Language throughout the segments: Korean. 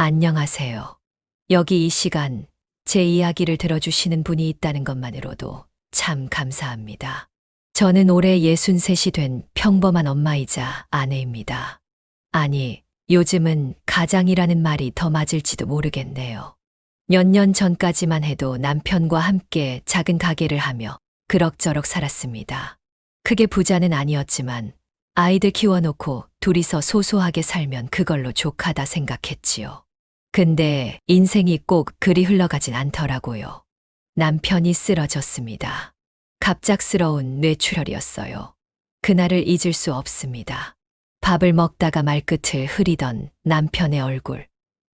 안녕하세요. 여기 이 시간 제 이야기를 들어주시는 분이 있다는 것만으로도 참 감사합니다. 저는 올해 63이 된 평범한 엄마이자 아내입니다. 아니, 요즘은 가장이라는 말이 더 맞을지도 모르겠네요. 몇 년 전까지만 해도 남편과 함께 작은 가게를 하며 그럭저럭 살았습니다. 크게 부자는 아니었지만 아이들 키워놓고 둘이서 소소하게 살면 그걸로 족하다 생각했지요. 근데 인생이 꼭 그리 흘러가진 않더라고요. 남편이 쓰러졌습니다. 갑작스러운 뇌출혈이었어요. 그날을 잊을 수 없습니다. 밥을 먹다가 말끝을 흐리던 남편의 얼굴,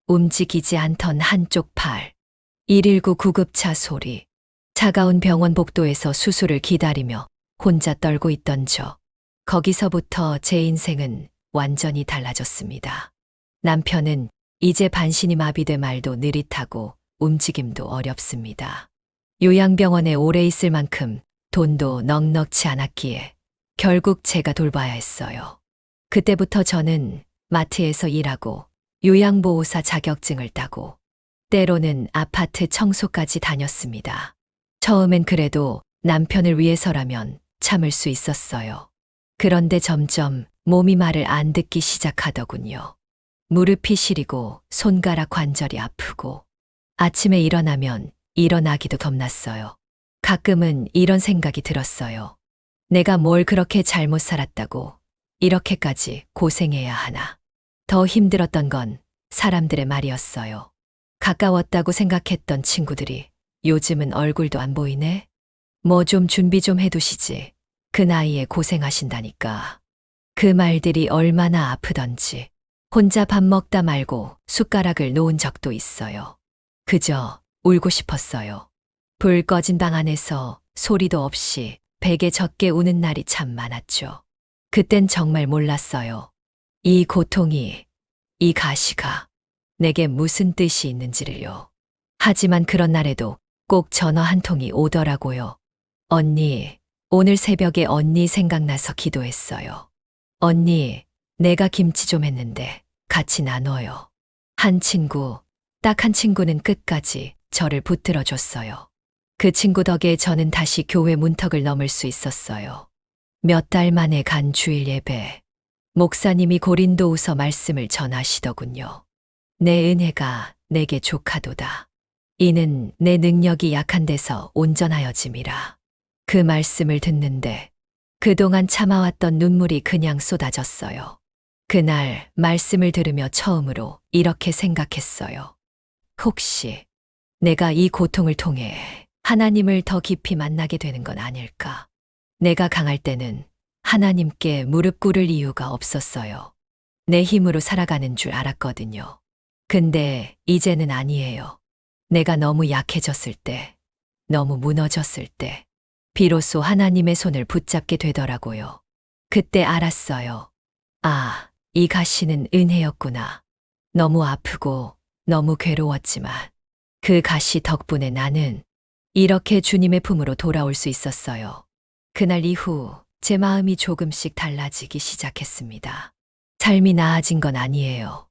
움직이지 않던 한쪽 팔, 119 구급차 소리, 차가운 병원 복도에서 수술을 기다리며 혼자 떨고 있던 저. 거기서부터 제 인생은 완전히 달라졌습니다. 남편은 이제 반신이 마비돼 말도 느릿하고 움직임도 어렵습니다. 요양병원에 오래 있을 만큼 돈도 넉넉치 않았기에 결국 제가 돌봐야 했어요. 그때부터 저는 마트에서 일하고 요양보호사 자격증을 따고 때로는 아파트 청소까지 다녔습니다. 처음엔 그래도 남편을 위해서라면 참을 수 있었어요. 그런데 점점 몸이 말을 안 듣기 시작하더군요. 무릎이 시리고 손가락 관절이 아프고 아침에 일어나면 일어나기도 겁났어요. 가끔은 이런 생각이 들었어요. 내가 뭘 그렇게 잘못 살았다고 이렇게까지 고생해야 하나. 더 힘들었던 건 사람들의 말이었어요. 가까웠다고 생각했던 친구들이 요즘은 얼굴도 안 보이네? 뭐 좀 준비 좀 해두시지. 그 나이에 고생하신다니까. 그 말들이 얼마나 아프던지. 혼자 밥 먹다 말고 숟가락을 놓은 적도 있어요. 그저 울고 싶었어요. 불 꺼진 방 안에서 소리도 없이 베개 젖게 우는 날이 참 많았죠. 그땐 정말 몰랐어요. 이 고통이, 이 가시가 내게 무슨 뜻이 있는지를요. 하지만 그런 날에도 꼭 전화 한 통이 오더라고요. 언니, 오늘 새벽에 언니 생각나서 기도했어요. 언니, 내가 김치 좀 했는데 같이 나눠요. 한 친구, 딱 한 친구는 끝까지 저를 붙들어 줬어요. 그 친구 덕에 저는 다시 교회 문턱을 넘을 수 있었어요. 몇 달 만에 간 주일 예배. 목사님이 고린도후서 말씀을 전하시더군요. 내 은혜가 내게 족하도다. 이는 내 능력이 약한 데서 온전하여짐이라. 그 말씀을 듣는데 그동안 참아왔던 눈물이 그냥 쏟아졌어요. 그날 말씀을 들으며 처음으로 이렇게 생각했어요. 혹시 내가 이 고통을 통해 하나님을 더 깊이 만나게 되는 건 아닐까? 내가 강할 때는 하나님께 무릎 꿇을 이유가 없었어요. 내 힘으로 살아가는 줄 알았거든요. 근데 이제는 아니에요. 내가 너무 약해졌을 때, 너무 무너졌을 때, 비로소 하나님의 손을 붙잡게 되더라고요. 그때 알았어요. 아, 이 가시는 은혜였구나. 너무 아프고 너무 괴로웠지만 그 가시 덕분에 나는 이렇게 주님의 품으로 돌아올 수 있었어요. 그날 이후 제 마음이 조금씩 달라지기 시작했습니다. 삶이 나아진 건 아니에요.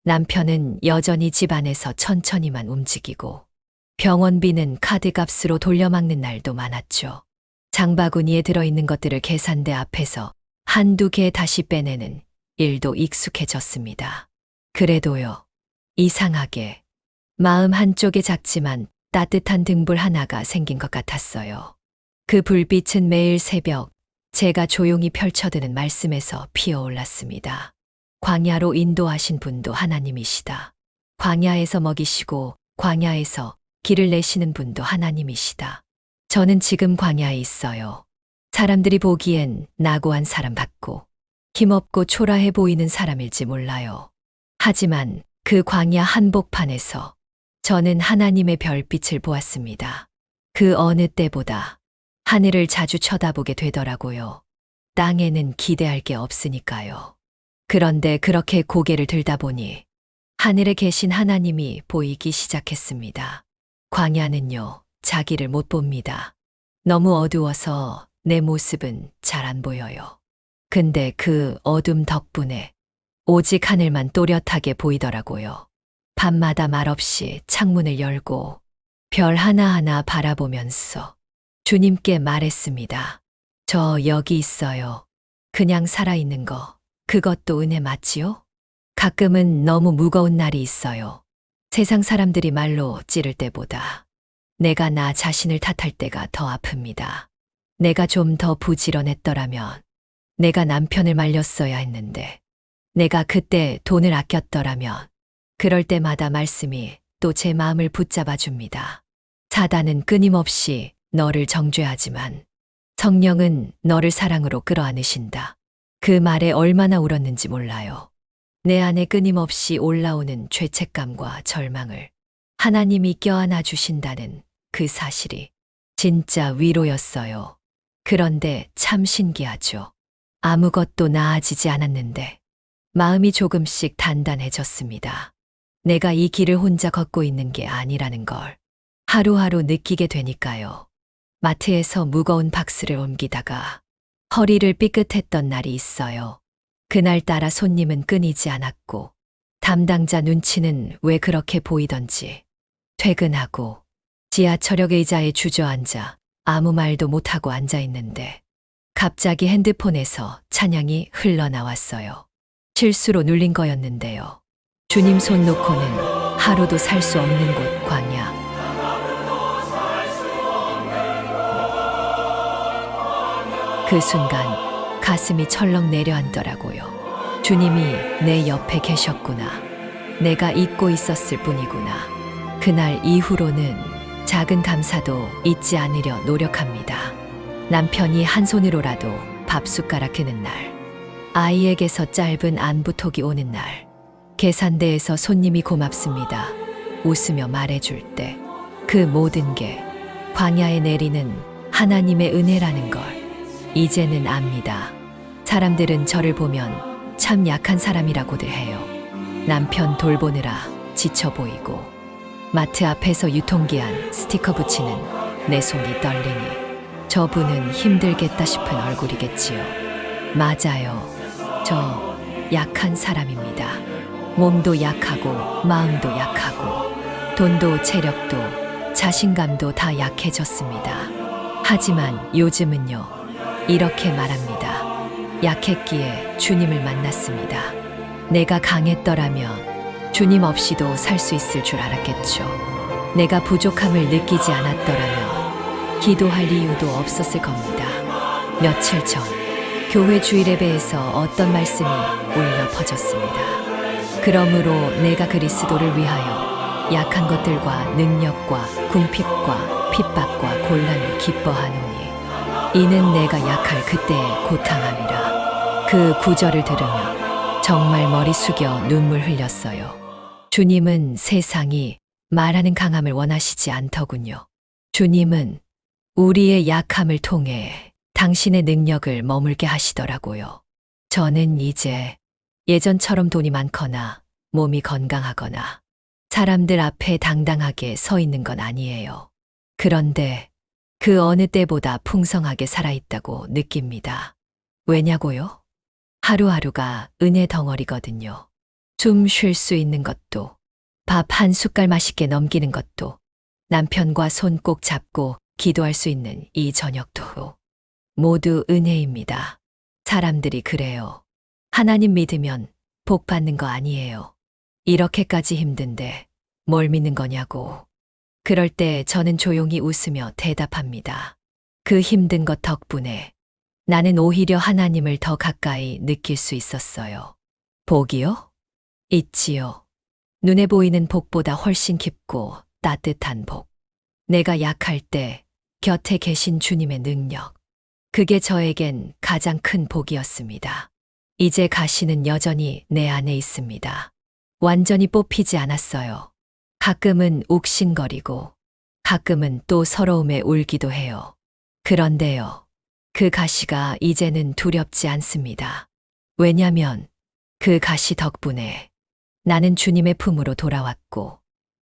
남편은 여전히 집안에서 천천히만 움직이고 병원비는 카드값으로 돌려막는 날도 많았죠. 장바구니에 들어있는 것들을 계산대 앞에서 한두 개 다시 빼내는 일도 익숙해졌습니다. 그래도요, 이상하게 마음 한쪽에 작지만 따뜻한 등불 하나가 생긴 것 같았어요. 그 불빛은 매일 새벽 제가 조용히 펼쳐드는 말씀에서 피어올랐습니다. 광야로 인도하신 분도 하나님이시다. 광야에서 먹이시고 광야에서 길을 내시는 분도 하나님이시다. 저는 지금 광야에 있어요. 사람들이 보기엔 나고한 사람 같고 힘없고 초라해 보이는 사람일지 몰라요. 하지만 그 광야 한복판에서 저는 하나님의 별빛을 보았습니다. 그 어느 때보다 하늘을 자주 쳐다보게 되더라고요. 땅에는 기대할 게 없으니까요. 그런데 그렇게 고개를 들다 보니 하늘에 계신 하나님이 보이기 시작했습니다. 광야는요, 자기를 못 봅니다. 너무 어두워서 내 모습은 잘 안 보여요. 근데 그 어둠 덕분에 오직 하늘만 또렷하게 보이더라고요. 밤마다 말없이 창문을 열고 별 하나하나 바라보면서 주님께 말했습니다. 저 여기 있어요. 그냥 살아있는 거, 그것도 은혜 맞지요? 가끔은 너무 무거운 날이 있어요. 세상 사람들이 말로 찌를 때보다 내가 나 자신을 탓할 때가 더 아픕니다. 내가 좀 더 부지런했더라면, 내가 남편을 말렸어야 했는데, 내가 그때 돈을 아꼈더라면, 그럴 때마다 말씀이 또 제 마음을 붙잡아 줍니다. 사단은 끊임없이 너를 정죄하지만 성령은 너를 사랑으로 끌어안으신다. 그 말에 얼마나 울었는지 몰라요. 내 안에 끊임없이 올라오는 죄책감과 절망을 하나님이 껴안아 주신다는 그 사실이 진짜 위로였어요. 그런데 참 신기하죠. 아무것도 나아지지 않았는데 마음이 조금씩 단단해졌습니다. 내가 이 길을 혼자 걷고 있는 게 아니라는 걸 하루하루 느끼게 되니까요. 마트에서 무거운 박스를 옮기다가 허리를 삐끗했던 날이 있어요. 그날따라 손님은 끊이지 않았고 담당자 눈치는 왜 그렇게 보이던지 퇴근하고 지하철역 의자에 주저앉아 아무 말도 못하고 앉아있는데 갑자기 핸드폰에서 찬양이 흘러나왔어요. 실수로 눌린 거였는데요. 주님 손 놓고는 하루도 살 수 없는 곳 광야. 그 순간 가슴이 철렁 내려앉더라고요. 주님이 내 옆에 계셨구나. 내가 잊고 있었을 뿐이구나. 그날 이후로는 작은 감사도 잊지 않으려 노력합니다. 남편이 한 손으로라도 밥 숟가락 드는 날, 아이에게서 짧은 안부톡이 오는 날, 계산대에서 손님이 고맙습니다 웃으며 말해줄 때, 그 모든 게 광야에 내리는 하나님의 은혜라는 걸 이제는 압니다. 사람들은 저를 보면 참 약한 사람이라고들 해요. 남편 돌보느라 지쳐 보이고 마트 앞에서 유통기한 스티커 붙이는 내 손이 떨리니 저분은 힘들겠다 싶은 얼굴이겠지요. 맞아요. 저 약한 사람입니다. 몸도 약하고 마음도 약하고 돈도 체력도 자신감도 다 약해졌습니다. 하지만 요즘은요, 이렇게 말합니다. 약했기에 주님을 만났습니다. 내가 강했더라면 주님 없이도 살 수 있을 줄 알았겠죠. 내가 부족함을 느끼지 않았더라면 기도할 이유도 없었을 겁니다. 며칠 전 교회 주일예배에서 어떤 말씀이 울려 퍼졌습니다. 그러므로 내가 그리스도를 위하여 약한 것들과 능력과 궁핍과 핍박과 곤란을 기뻐하노니 이는 내가 약할 그때의 고탕함이라. 그 구절을 들으며 정말 머리 숙여 눈물 흘렸어요. 주님은 세상이 말하는 강함을 원하시지 않더군요. 주님은 우리의 약함을 통해 당신의 능력을 머물게 하시더라고요. 저는 이제 예전처럼 돈이 많거나 몸이 건강하거나 사람들 앞에 당당하게 서 있는 건 아니에요. 그런데 그 어느 때보다 풍성하게 살아있다고 느낍니다. 왜냐고요? 하루하루가 은혜 덩어리거든요. 숨 쉴 수 있는 것도, 밥 한 숟갈 맛있게 넘기는 것도, 남편과 손 꼭 잡고 기도할 수 있는 이 저녁도 모두 은혜입니다. 사람들이 그래요. 하나님 믿으면 복 받는 거 아니에요. 이렇게까지 힘든데 뭘 믿는 거냐고. 그럴 때 저는 조용히 웃으며 대답합니다. 그 힘든 것 덕분에 나는 오히려 하나님을 더 가까이 느낄 수 있었어요. 복이요? 있지요. 눈에 보이는 복보다 훨씬 깊고 따뜻한 복. 내가 약할 때 곁에 계신 주님의 능력. 그게 저에겐 가장 큰 복이었습니다. 이제 가시는 여전히 내 안에 있습니다. 완전히 뽑히지 않았어요. 가끔은 욱신거리고 가끔은 또 서러움에 울기도 해요. 그런데요, 그 가시가 이제는 두렵지 않습니다. 왜냐면 그 가시 덕분에 나는 주님의 품으로 돌아왔고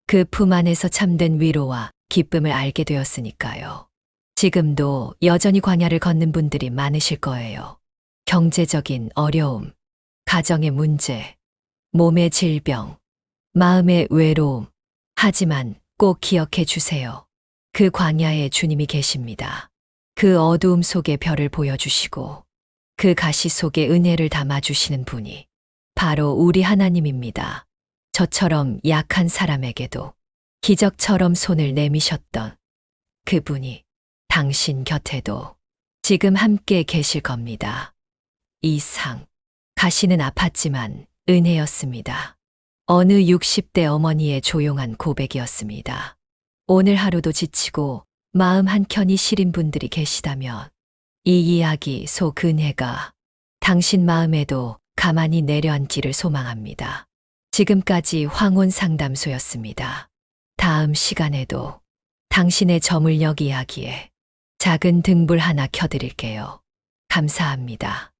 그 품 안에서 참된 위로와 기쁨을 알게 되었으니까요. 지금도 여전히 광야를 걷는 분들이 많으실 거예요. 경제적인 어려움, 가정의 문제, 몸의 질병, 마음의 외로움. 하지만 꼭 기억해 주세요. 그 광야에 주님이 계십니다. 그 어두움 속에 별을 보여주시고 그 가시 속에 은혜를 담아주시는 분이 바로 우리 하나님입니다. 저처럼 약한 사람에게도 기적처럼 손을 내미셨던 그분이 당신 곁에도 지금 함께 계실 겁니다. 이 상, 가시는 아팠지만 은혜였습니다. 어느 60대 어머니의 조용한 고백이었습니다. 오늘 하루도 지치고 마음 한켠이 시린 분들이 계시다면 이 이야기 속 은혜가 당신 마음에도 가만히 내려앉기를 소망합니다. 지금까지 황혼 상담소였습니다. 다음 시간에도 당신의 저물녘 이야기에 작은 등불 하나 켜드릴게요. 감사합니다.